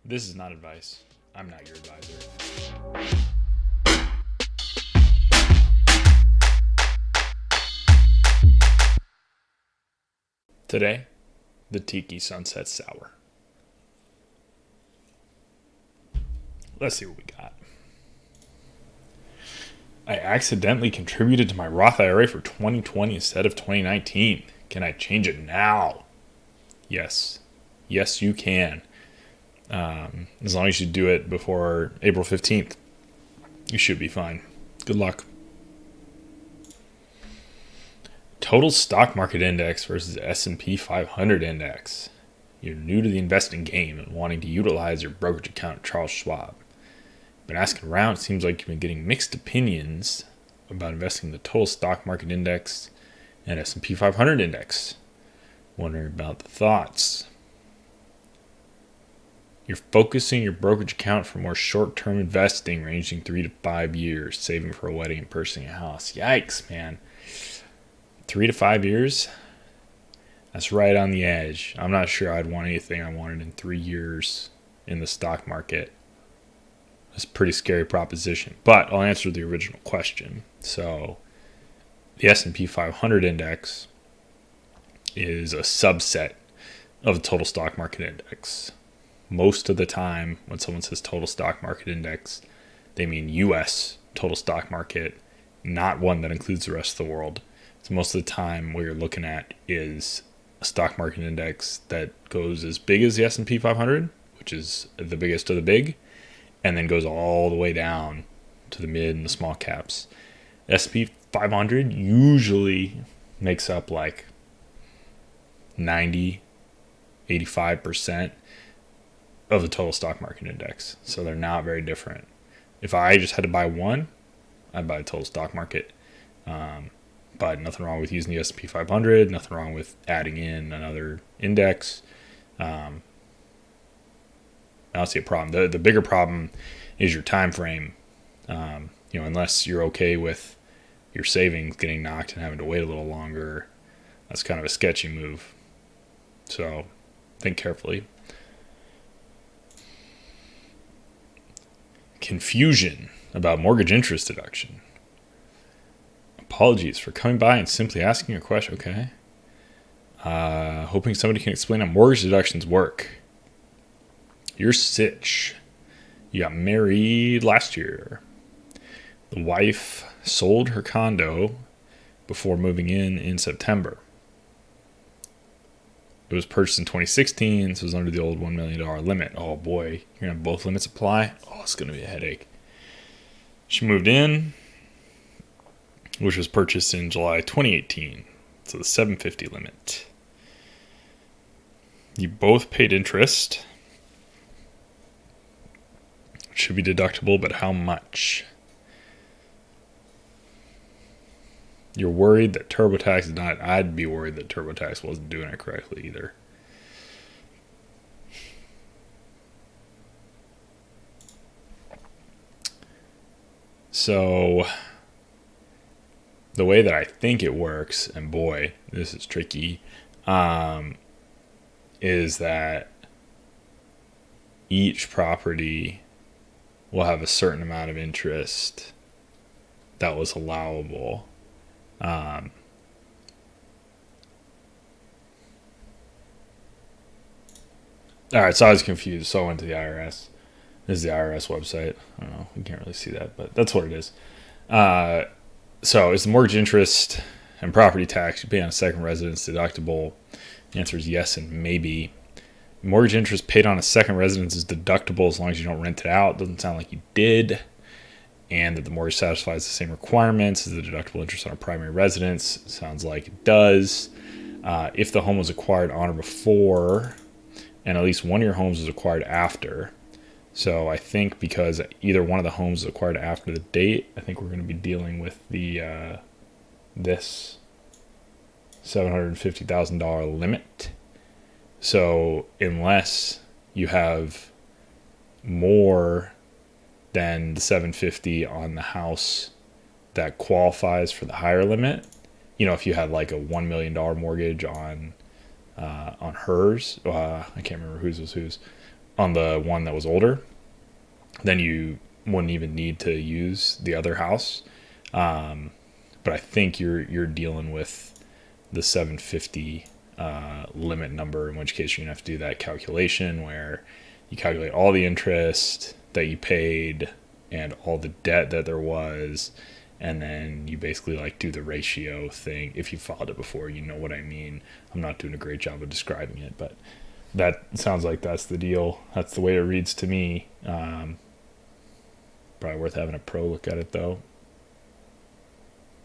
This is not advice. I'm not your advisor. Today, the Tiki Sunset Sour. Let's see what we got. I accidentally contributed to my Roth IRA for 2020 instead of 2019. Can I change it now? Yes. Yes, you can. As long as you do it before April 15th, you should be fine. Good luck. Total stock market index versus S&P 500 index. You're new to the investing game and wanting to utilize your brokerage account at Charles Schwab. Been asking around, it seems like you've been getting mixed opinions about investing in the total stock market index and S&P 500 index. Wondering about the thoughts. You're focusing your brokerage account for more short-term investing, ranging 3 to 5 years, saving for a wedding and purchasing a house. Yikes, man. 3 to 5 years? That's right on the edge. I'm not sure I'd want anything I wanted in 3 years in the stock market. It's a pretty scary proposition, but I'll answer the original question. So the S&P 500 index is a subset of the total stock market index. Most of the time when someone says total stock market index, they mean US total stock market, not one that includes the rest of the world. So most of the time what you're looking at is a stock market index that goes as big as the S&P 500, which is the biggest of the big, and then goes all the way down to the mid and the small caps. S&P 500 usually makes up like 90, 85% of the total stock market index. So they're not very different. If I just had to buy one, I'd buy the total stock market. But nothing wrong with using the S&P 500, nothing wrong with adding in another index. I don't see a problem. The bigger problem is your time frame. Unless you're okay with your savings getting knocked and having to wait a little longer, that's kind of a sketchy move. So think carefully. Confusion about mortgage interest deduction. Apologies for coming by and simply asking a question. Okay. Hoping somebody can explain how mortgage deductions work. You're sitch. You got married last year. The wife sold her condo before moving in September. It was purchased in 2016, so it was under the old $1 million limit. Oh boy, you're going to have both limits apply? Oh, it's going to be a headache. She moved in, which was purchased in July 2018, so the $750 limit. You both paid interest. It should be deductible, but how much? You're worried that TurboTax is not. I'd be worried that TurboTax wasn't doing it correctly either. So the way that I think it works, and boy, this is tricky, is that each property will have a certain amount of interest that was allowable. All right, so I was confused, so I went to the IRS. This is the IRS website. I don't know, you can't really see that, but that's what it is. So is the mortgage interest and property tax you pay on a second residence deductible? The answer is yes and maybe. Mortgage interest paid on a second residence is deductible as long as you don't rent it out. Doesn't sound like you did. And that the mortgage satisfies the same requirements as the deductible interest on a primary residence. Sounds like it does. If the home was acquired on or before, and at least one of your homes was acquired after. So I think because either one of the homes is acquired after the date, I think we're going to be dealing with the this $750,000 limit. So unless you have more than the $750,000 on the house that qualifies for the higher limit, if you had like a $1 million mortgage on hers, I can't remember whose was whose, on the one that was older, then you wouldn't even need to use the other house. But I think you're dealing with the 750 limit number, in which case you're gonna have to do that calculation where you calculate all the interest that you paid and all the debt that there was, and then you basically like do the ratio thing. If you filed it before, you know what I mean. I'm not doing a great job of describing it, but that sounds like that's the deal. That's the way it reads to me. Probably worth having a pro look at it though.